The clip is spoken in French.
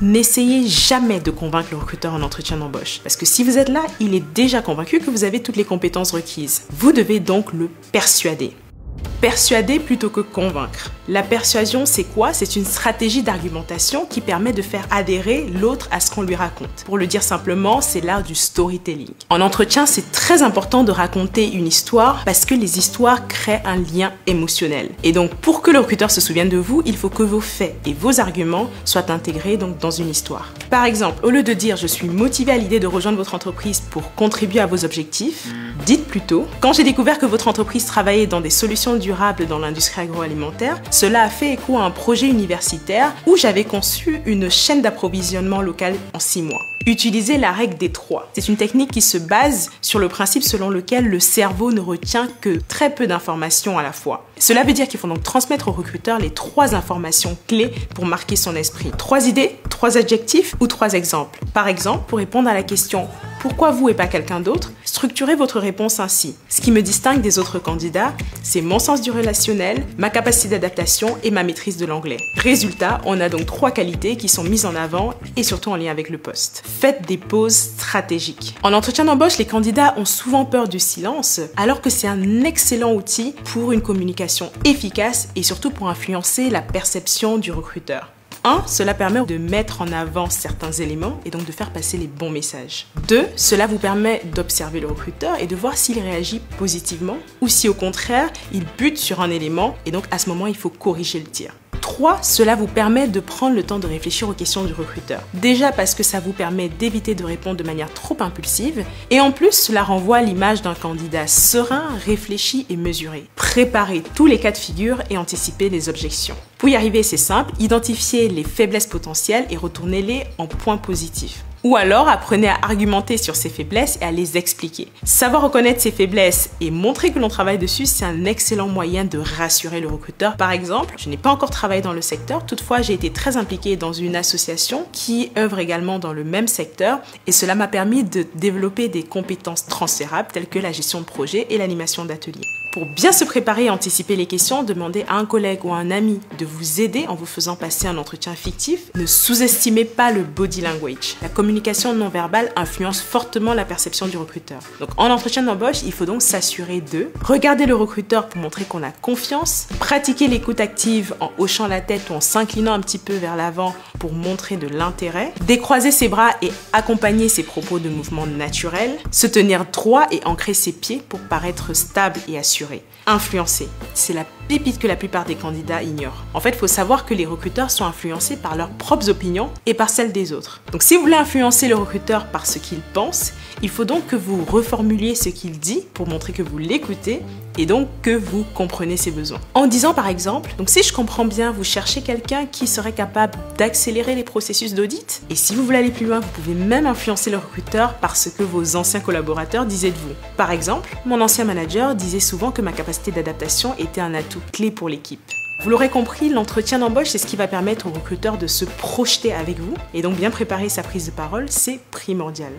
n'essayez jamais de convaincre le recruteur en entretien d'embauche. Parce que si vous êtes là, il est déjà convaincu que vous avez toutes les compétences requises. Vous devez donc le persuader. Persuader plutôt que convaincre. La persuasion, c'est quoi? C'est une stratégie d'argumentation qui permet de faire adhérer l'autre à ce qu'on lui raconte. Pour le dire simplement, c'est l'art du storytelling. En entretien, c'est très important de raconter une histoire parce que les histoires créent un lien émotionnel. Et donc, pour que le recruteur se souvienne de vous, il faut que vos faits et vos arguments soient intégrés donc dans une histoire. Par exemple, au lieu de dire « je suis motivé à l'idée de rejoindre votre entreprise pour contribuer à vos objectifs », dites plutôt « quand j'ai découvert que votre entreprise travaillait dans des solutions durables dans l'industrie agroalimentaire, cela a fait écho à un projet universitaire où j'avais conçu une chaîne d'approvisionnement locale en 6 mois. » Utilisez la règle des 3. C'est une technique qui se base sur le principe selon lequel le cerveau ne retient que très peu d'informations à la fois. Cela veut dire qu'il faut donc transmettre au recruteur les 3 informations clés pour marquer son esprit. 3 idées, 3 adjectifs ou 3 exemples. Par exemple, pour répondre à la question « Pourquoi vous et pas quelqu'un d'autre ?», structurez votre réponse ainsi. Ce qui me distingue des autres candidats, c'est mon sens du relationnel, ma capacité d'adaptation et ma maîtrise de l'anglais. Résultat, on a donc 3 qualités qui sont mises en avant et surtout en lien avec le poste. Faites des pauses stratégiques. En entretien d'embauche, les candidats ont souvent peur du silence, alors que c'est un excellent outil pour une communication efficace et surtout pour influencer la perception du recruteur. 1. Cela permet de mettre en avant certains éléments et donc de faire passer les bons messages. 2. Cela vous permet d'observer le recruteur et de voir s'il réagit positivement ou si au contraire, il bute sur un élément et donc à ce moment, il faut corriger le tir. 3. Cela vous permet de prendre le temps de réfléchir aux questions du recruteur. Déjà parce que ça vous permet d'éviter de répondre de manière trop impulsive et en plus, cela renvoie à l'image d'un candidat serein, réfléchi et mesuré. Préparez tous les cas de figure et anticipez les objections. Pour y arriver, c'est simple, identifiez les faiblesses potentielles et retournez-les en points positifs. Ou alors, apprenez à argumenter sur ces faiblesses et à les expliquer. Savoir reconnaître ces faiblesses et montrer que l'on travaille dessus, c'est un excellent moyen de rassurer le recruteur. Par exemple, je n'ai pas encore travaillé dans le secteur, toutefois, j'ai été très impliquée dans une association qui œuvre également dans le même secteur et cela m'a permis de développer des compétences transférables telles que la gestion de projet et l'animation d'ateliers. Pour bien se préparer et anticiper les questions, demandez à un collègue ou à un ami de vous aider en vous faisant passer un entretien fictif. Ne sous-estimez pas le body language. La communication non verbale influence fortement la perception du recruteur. Donc en entretien d'embauche, il faut donc s'assurer de regarder le recruteur pour montrer qu'on a confiance, pratiquer l'écoute active en hochant la tête ou en s'inclinant un petit peu vers l'avant pour montrer de l'intérêt, décroiser ses bras et accompagner ses propos de mouvements naturels, se tenir droit et ancrer ses pieds pour paraître stable et assuré. Influencer, c'est la pépite que la plupart des candidats ignorent. En fait, il faut savoir que les recruteurs sont influencés par leurs propres opinions et par celles des autres. Donc si vous voulez influencer le recruteur par ce qu'il pense, il faut donc que vous reformuliez ce qu'il dit pour montrer que vous l'écoutez et donc que vous comprenez ses besoins. En disant par exemple, donc si je comprends bien, vous cherchez quelqu'un qui serait capable d'accélérer les processus d'audit. Et si vous voulez aller plus loin, vous pouvez même influencer le recruteur par ce que vos anciens collaborateurs disaient de vous. Par exemple, mon ancien manager disait souvent que ma capacité d'adaptation était un atout clé pour l'équipe. Vous l'aurez compris, l'entretien d'embauche, c'est ce qui va permettre au recruteur de se projeter avec vous et donc bien préparer sa prise de parole, c'est primordial.